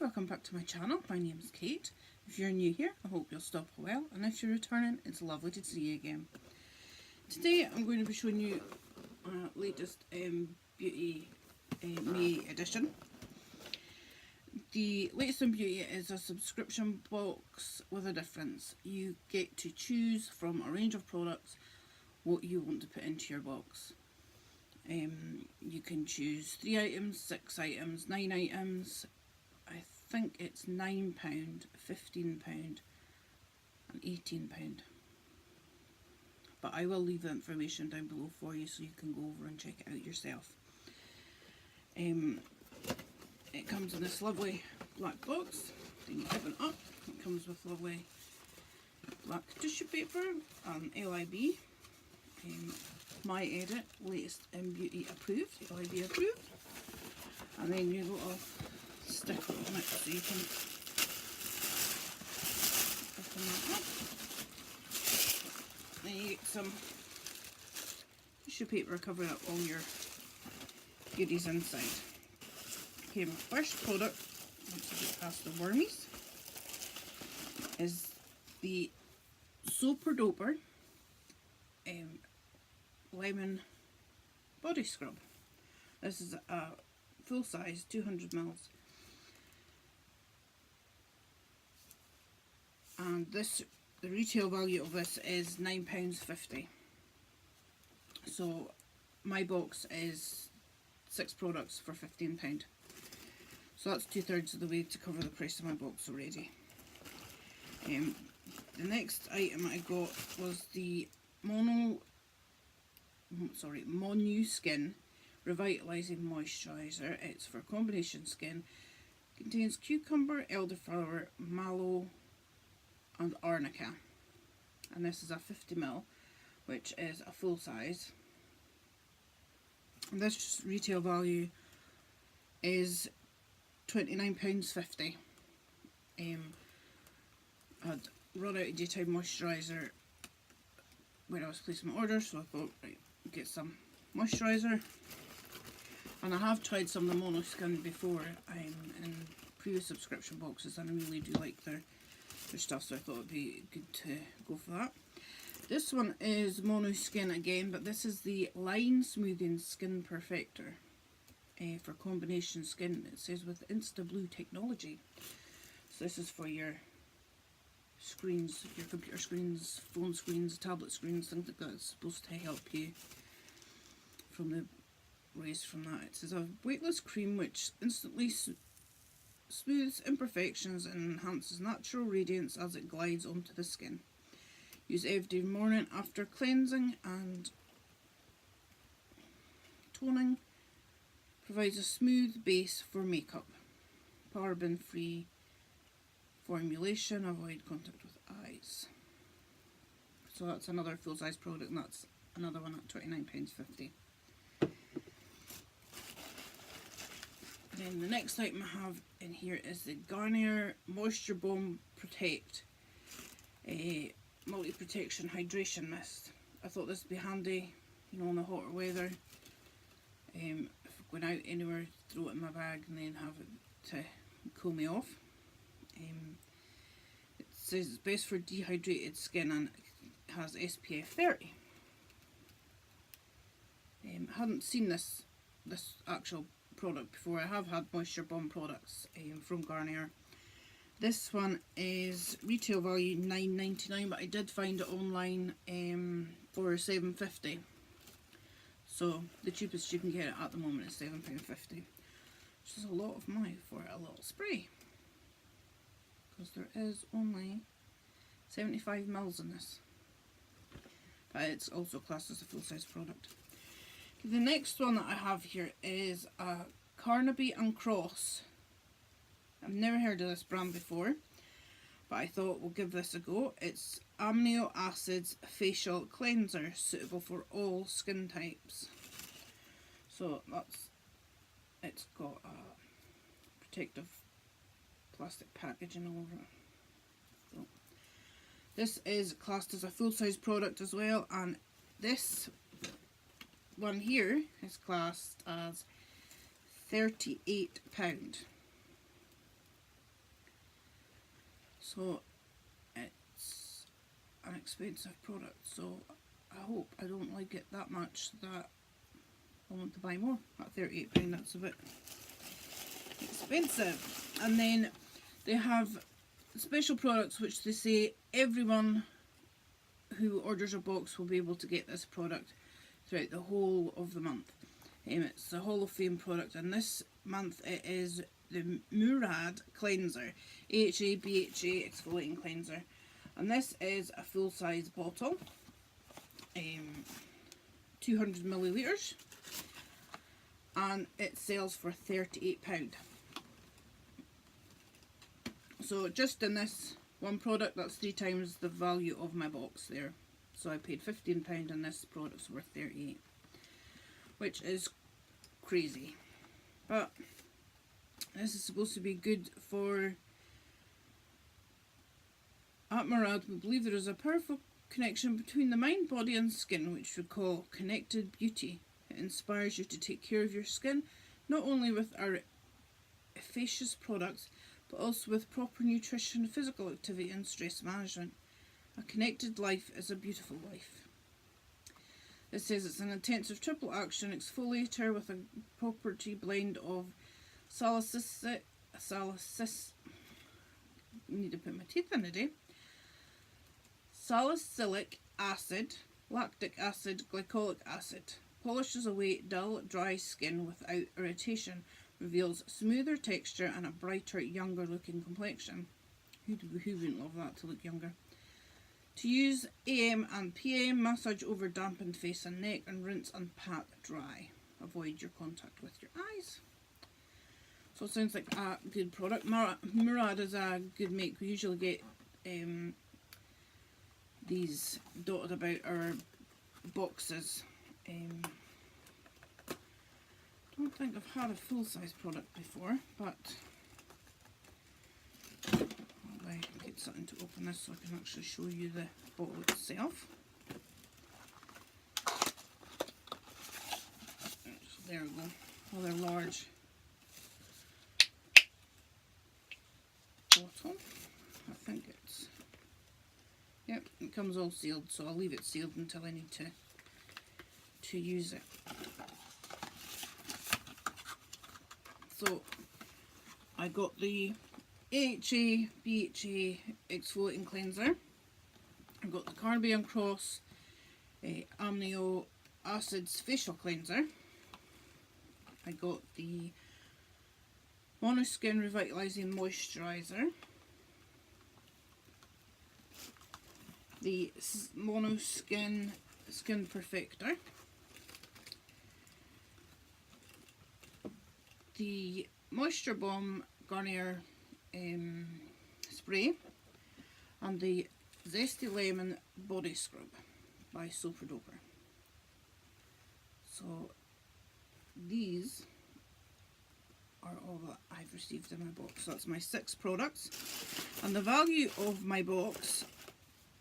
welcome back to my channel. My name is Kate. If you're new here, I hope you'll stop well, and if you're returning, it's lovely to see you again. Today I'm going to be showing you latest Beauty May edition. The latest in Beauty is a subscription box with a difference. You get to choose from a range of products what you want to put into your box. You can choose 3 items, 6 items, 9 items. I think it's £9, £15 and £18. But I will leave the information down below for you so you can go over and check it out yourself. It comes in this lovely black box. Then you open it up. It comes with lovely black tissue paper and LIB. MYEDIT, latest in Beauty approved, LIB approved. And then your little sticker on it so you can open that up. Then you get some tissue paper covering up all your goodies inside. Okay, my first product, once I get past the wormies, is the Super Doper Lemon Body Scrub. This is a full size 200ml, and the retail value of this is £9.50. So my box is 6 products for £15. So that's 2/3 of the way to cover the price of my box already. The next item I got was the Monu Skin Revitalizing Moisturiser. It's for combination skin. Contains cucumber, elderflower, mallow and arnica. And this is a 50ml, which is a full size. And this retail value is £29.50. I'd run out of daytime moisturiser when I was placing my order, so I thought, right, get some moisturiser. And I have tried some of the Mono Skin before in previous subscription boxes, and I really do like their stuff, so I thought it would be good to go for that. This one is Mono Skin again, but this is the Line Smoothing Skin Perfector for combination skin. It says with Insta Blue technology. So this is for your screens, your computer screens, phone screens, tablet screens, things like that. It's supposed to help you from the rays from that. It says a weightless cream which instantly smooths imperfections and enhances natural radiance as it glides onto the skin. Use every morning after cleansing and toning. Provides a smooth base for makeup. Paraben free formulation. Avoid contact with eyes. So that's another full size product, and that's another one at £29.50. Then the next item I have in here is the Garnier Moisture Bomb Protect Multi Protection Hydration Mist. I thought this would be handy, you know, in the hotter weather. If I'm going out anywhere, throw it in my bag and then have it to cool me off. It says it's best for dehydrated skin and it has SPF 30. I hadn't seen this actual product before. I have had Moisture Bomb products from Garnier. This one is retail value £9.99, but I did find it online for £7.50. So the cheapest you can get it at the moment is £7.50, which is a lot of money for a little spray, because there is only 75ml in this, but it's also classed as a full-size product. The next one that I have here is a Carnaby and Cross. I've never heard of this brand before, but I thought we'll give this a go. It's amino acids facial cleanser suitable for all skin types. So it's got a protective plastic packaging all over it. So this is classed as a full-size product as well, and this one here is classed as £38. So it's an expensive product, so I hope I don't like it that much that I want to buy more. At £38, that's a bit expensive. And then they have special products which they say everyone who orders a box will be able to get this product throughout the whole of the month. It's a Hall of Fame product, and this month it is the Murad Cleanser, AHA BHA Exfoliating Cleanser, and this is a full size bottle, 200 millilitres, and it sells for £38. So just in this one product, that's 3 times the value of my box there. So I paid £15 and this product's worth £38, which is crazy. But this is supposed to be good for... At Murad, we believe there is a powerful connection between the mind, body and skin, which we call connected beauty. It inspires you to take care of your skin, not only with our efficacious products, but also with proper nutrition, physical activity and stress management. A connected life is a beautiful life. It says it's an intensive triple action exfoliator with a property blend of salicylic acid, lactic acid, glycolic acid. Polishes away dull, dry skin without irritation. Reveals smoother texture and a brighter, younger looking complexion. Who wouldn't love that, to look younger? To use AM and PM, massage over dampened face and neck and rinse and pat dry. Avoid your contact with your eyes. So it sounds like a good product. Murad is a good make. We usually get these dotted about our boxes. I don't think I've had a full-size product before, but I'll get something to open this so I can actually show you the bottle itself. So there we go, another large bottle. I think it's, yep, it comes all sealed, so I'll leave it sealed until I need to use it. So I got the AHA BHA Exfoliating Cleanser. I got the Caribbean Cross Amino Acids Facial Cleanser. I got the Monoskin Revitalizing Moisturizer. The Monoskin Skin Perfector. The Moisture Bomb Garnier spray, and the Zesty Lemon Body Scrub by Soaper Doper. So these are all that I've received in my box. So that's my 6 products, and the value of my box,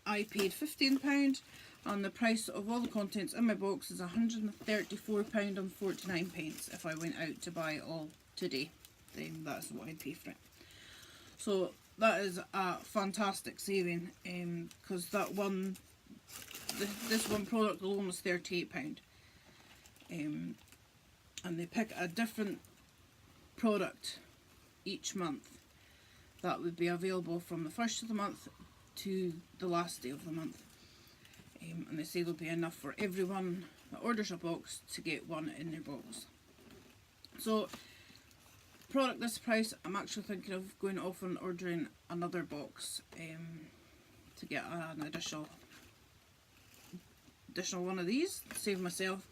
I paid £15, and the price of all the contents in my box is £134.49 if I went out to buy it all today. Then that's what I'd pay for it. So that is a fantastic saving, because that one, this one product alone was £38, and they pick a different product each month that would be available from the first of the month to the last day of the month. And they say there'll be enough for everyone that orders a box to get one in their box. So, product this price, I'm actually thinking of going off and ordering another box to get an additional one of these, save myself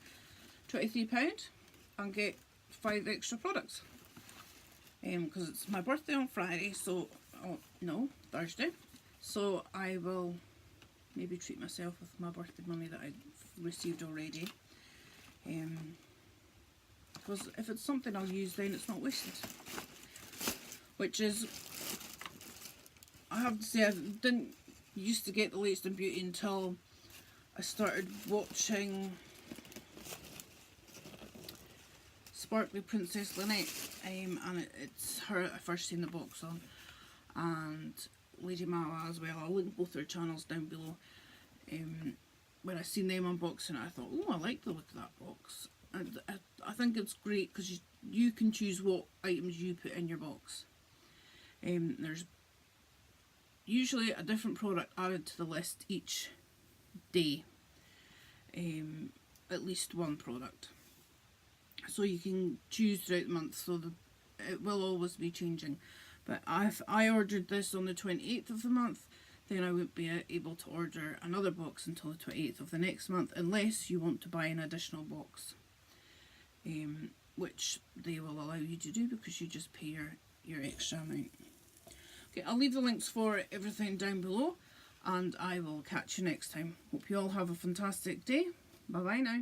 £23 and get 5 extra products. Because it's my birthday on Friday, so, oh no, Thursday, so I will maybe treat myself with my birthday money that I've received already, because if it's something I'll use, then it's not wasted. Which is, I have to say, I didn't used to get the latest in beauty until I started watching Sparkly Princess Lynette, and it's her I first seen the box on, and Lady Mala as well. I'll link both their channels down below. When I seen them unboxing it, I thought, oh, I like the look of that box. And I think it's great because you can choose what items you put in your box. There's usually a different product added to the list each day. At least one product. So you can choose throughout the month, so it will always be changing. But if I ordered this on the 28th of the month, then I won't be able to order another box until the 28th of the next month, unless you want to buy an additional box, which they will allow you to do because you just pay your extra amount. Okay, I'll leave the links for everything down below, and I will catch you next time. Hope you all have a fantastic day. Bye bye now.